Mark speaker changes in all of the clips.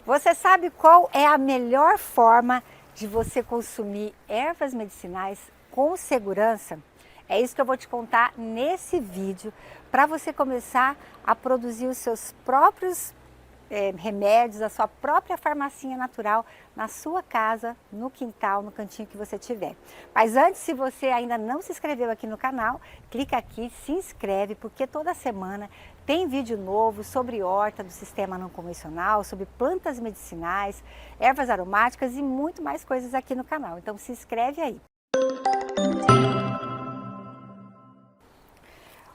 Speaker 1: Você sabe qual é a melhor forma de você consumir ervas medicinais com segurança? É isso que eu vou te contar nesse vídeo para você começar a produzir os seus próprios remédios, a sua própria farmacinha natural na sua casa, no quintal, no cantinho que você tiver. Mas antes, se você ainda não se inscreveu aqui no canal, clica aqui, se inscreve, porque toda semana tem vídeo novo sobre horta do sistema não convencional, sobre plantas medicinais, ervas aromáticas e muito mais coisas aqui no canal. Então se inscreve aí.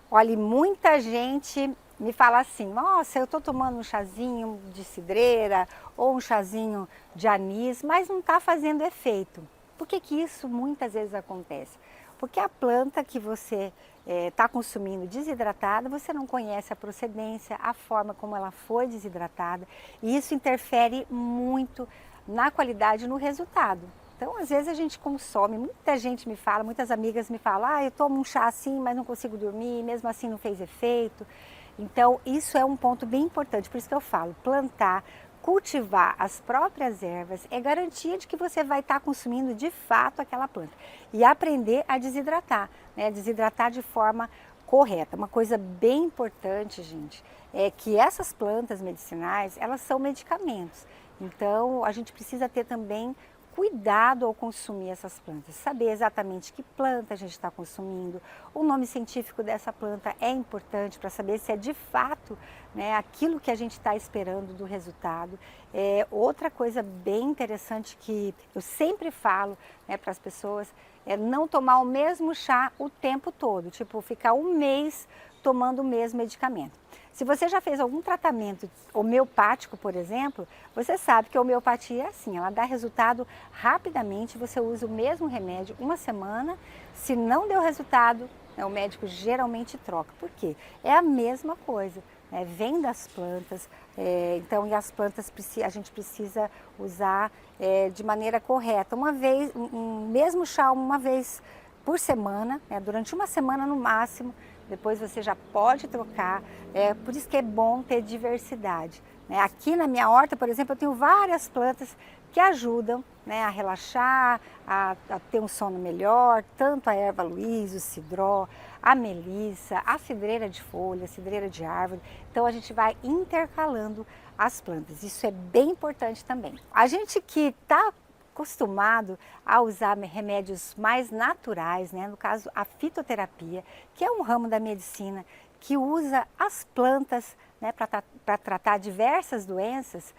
Speaker 1: Olha, muita gente me fala assim, nossa, eu estou tomando um chazinho de cidreira ou um chazinho de anis, mas não está fazendo efeito. Por que que isso muitas vezes acontece? Porque a planta que você está consumindo desidratada, você não conhece a procedência, a forma como ela foi desidratada, e isso interfere muito na qualidade e no resultado. Então, às vezes a gente consome, muita gente me fala, muitas amigas me falam, eu tomo um chá assim, mas não consigo dormir, mesmo assim não fez efeito. Então, isso é um ponto bem importante, por isso que eu falo, plantar, cultivar as próprias ervas é garantia de que você vai estar consumindo de fato aquela planta. E aprender a desidratar, né? Desidratar de forma correta. Uma coisa bem importante, gente, é que essas plantas medicinais, elas são medicamentos. Então, a gente precisa ter também cuidado ao consumir essas plantas, saber exatamente que planta a gente está consumindo, o nome científico dessa planta é importante para saber se é de fato, né, aquilo que a gente está esperando do resultado. Outra coisa bem interessante que eu sempre falo, né, para as pessoas é não tomar o mesmo chá o tempo todo, tipo ficar um mês tomando o mesmo medicamento. Se você já fez algum tratamento homeopático, por exemplo, você sabe que a homeopatia é assim, ela dá resultado rapidamente, você usa o mesmo remédio uma semana, se não deu resultado, o médico geralmente troca. Por quê? É a mesma coisa, né? Vem das plantas, então e as plantas a gente precisa usar de maneira correta. Uma vez, um mesmo chá uma vez por semana, né? Durante uma semana no máximo, depois você já pode trocar, por isso que é bom ter diversidade. Né? Aqui na minha horta, por exemplo, eu tenho várias plantas que ajudam, né, a relaxar, a ter um sono melhor, tanto a erva luiz, o cidró, a melissa, a cidreira de folha, a cidreira de árvore. Então a gente vai intercalando as plantas, isso é bem importante também. A gente que está acostumado a usar remédios mais naturais, né? No caso a fitoterapia, que é um ramo da medicina que usa as plantas, né, para tratar diversas doenças,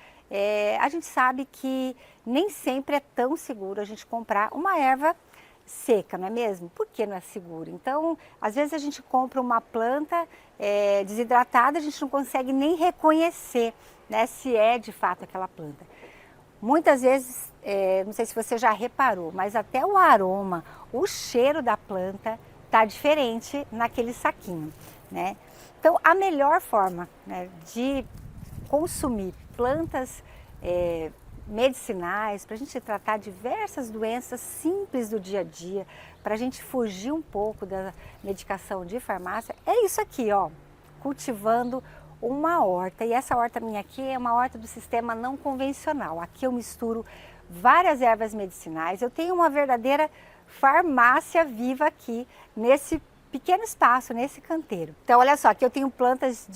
Speaker 1: a gente sabe que nem sempre é tão seguro a gente comprar uma erva seca, não é mesmo? Por que não é seguro? Então, às vezes a gente compra uma planta desidratada, a gente não consegue nem reconhecer, né, se é de fato aquela planta. Muitas vezes, não sei se você já reparou, mas até o aroma, o cheiro da planta está diferente naquele saquinho, né? Então, a melhor forma, né, de consumir plantas medicinais, para a gente tratar diversas doenças simples do dia a dia, para a gente fugir um pouco da medicação de farmácia, é isso aqui, ó, cultivando uma horta, e essa horta minha aqui é uma horta do sistema não convencional. Aqui eu misturo várias ervas medicinais, eu tenho uma verdadeira farmácia viva aqui nesse pequeno espaço, nesse canteiro. Então olha só, aqui eu tenho plantas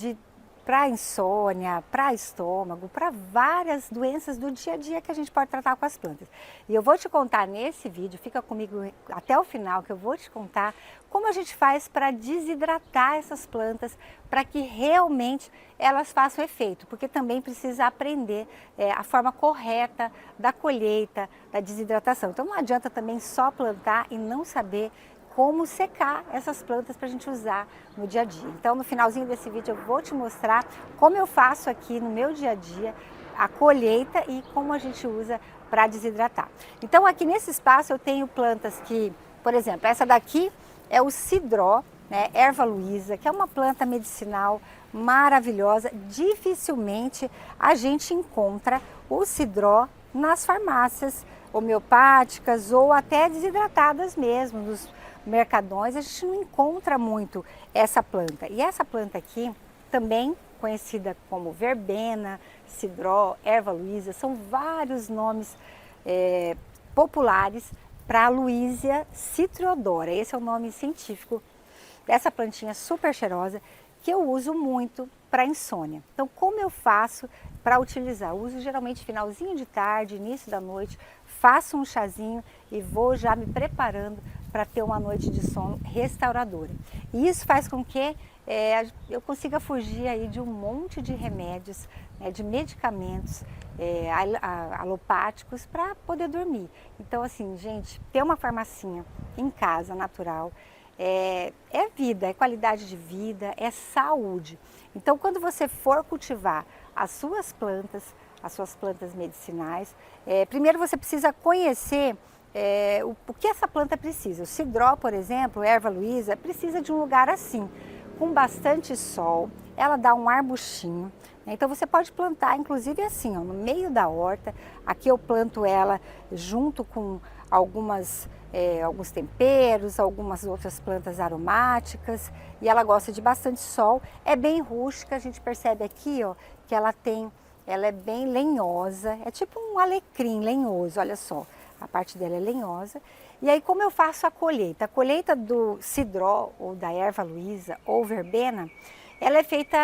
Speaker 1: para insônia, para estômago, para várias doenças do dia a dia que a gente pode tratar com as plantas. E eu vou te contar nesse vídeo, fica comigo até o final, que eu vou te contar como a gente faz para desidratar essas plantas, para que realmente elas façam efeito, porque também precisa aprender a forma correta da colheita, da desidratação. Então não adianta também só plantar e não saber como secar essas plantas para a gente usar no dia a dia. Então no finalzinho desse vídeo eu vou te mostrar como eu faço aqui no meu dia a dia a colheita e como a gente usa para desidratar. Então aqui nesse espaço eu tenho plantas que, por exemplo, essa daqui é o cidró, né, erva luísa, que é uma planta medicinal maravilhosa. Dificilmente a gente encontra o cidró nas farmácias homeopáticas ou até desidratadas mesmo, nos mercadões a gente não encontra muito essa planta. E essa planta aqui também conhecida como verbena, cidró, erva luísa, são vários nomes populares para a Luísia citriodora. Esse é o nome científico dessa plantinha super cheirosa que eu uso muito para insônia. Então, como eu faço para utilizar? Eu uso geralmente finalzinho de tarde, início da noite, faço um chazinho e vou já me preparando para ter uma noite de sono restauradora. E isso faz com que eu consiga fugir aí de um monte de remédios, de medicamentos alopáticos para poder dormir. Então, assim, gente, ter uma farmacinha em casa, natural, é vida, é qualidade de vida, é saúde. Então, quando você for cultivar as suas plantas medicinais, primeiro você precisa conhecer o que essa planta precisa. O cidró, por exemplo, erva luísa, precisa de um lugar assim, com bastante sol, ela dá um arbustinho, né? Então você pode plantar, inclusive assim, ó, no meio da horta. Aqui eu planto ela junto com alguns temperos, algumas outras plantas aromáticas, e ela gosta de bastante sol. É bem rústica, a gente percebe aqui, ó, que ela é bem lenhosa, é tipo um alecrim lenhoso, olha só, a parte dela é lenhosa. E aí, como eu faço a colheita? A colheita do cidró, ou da erva luísa, ou verbena, ela é feita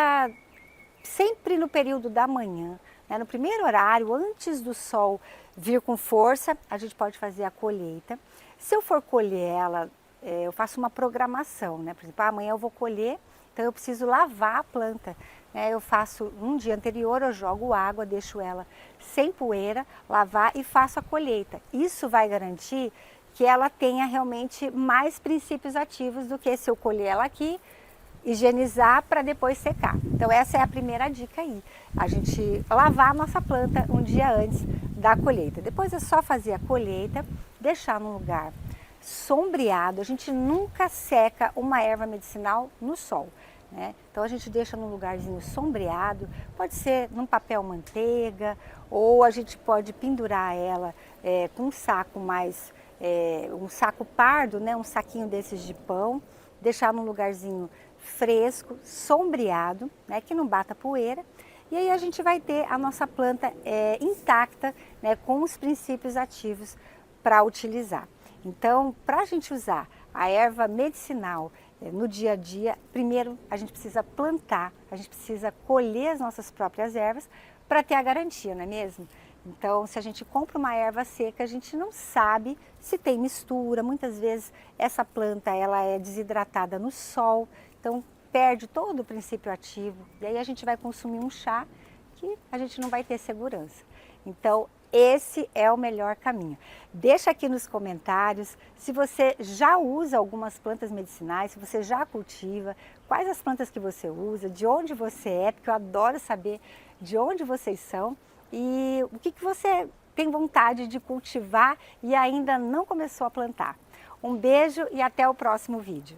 Speaker 1: sempre no período da manhã, né? No primeiro horário, antes do sol vir com força, a gente pode fazer a colheita. Se eu for colher ela, eu faço uma programação, né? Por exemplo, amanhã eu vou colher, então eu preciso lavar a planta. Eu faço um dia anterior, eu jogo água, deixo ela sem poeira, lavar e faço a colheita. Isso vai garantir que ela tenha realmente mais princípios ativos do que se eu colher ela aqui, higienizar para depois secar. Então essa é a primeira dica aí, a gente lavar a nossa planta um dia antes da colheita. Depois é só fazer a colheita, deixar num lugar sombreado. A gente nunca seca uma erva medicinal no sol, né? Então a gente deixa num lugarzinho sombreado, pode ser num papel manteiga, ou a gente pode pendurar ela com um saco um saco pardo, né? Um saquinho desses de pão, deixar num lugarzinho fresco, sombreado, né? Que não bata poeira. E aí a gente vai ter a nossa planta intacta, né? Com os princípios ativos para utilizar. Então, para a gente usar a erva medicinal no dia a dia, primeiro a gente precisa plantar, a gente precisa colher as nossas próprias ervas para ter a garantia, não é mesmo? Então, se a gente compra uma erva seca, a gente não sabe se tem mistura. Muitas vezes essa planta ela é desidratada no sol, então perde todo o princípio ativo. E aí a gente vai consumir um chá que a gente não vai ter segurança. Então, esse é o melhor caminho. Deixa aqui nos comentários se você já usa algumas plantas medicinais, se você já cultiva, quais as plantas que você usa, de onde você é, porque eu adoro saber de onde vocês são e o que você tem vontade de cultivar e ainda não começou a plantar. Um beijo e até o próximo vídeo.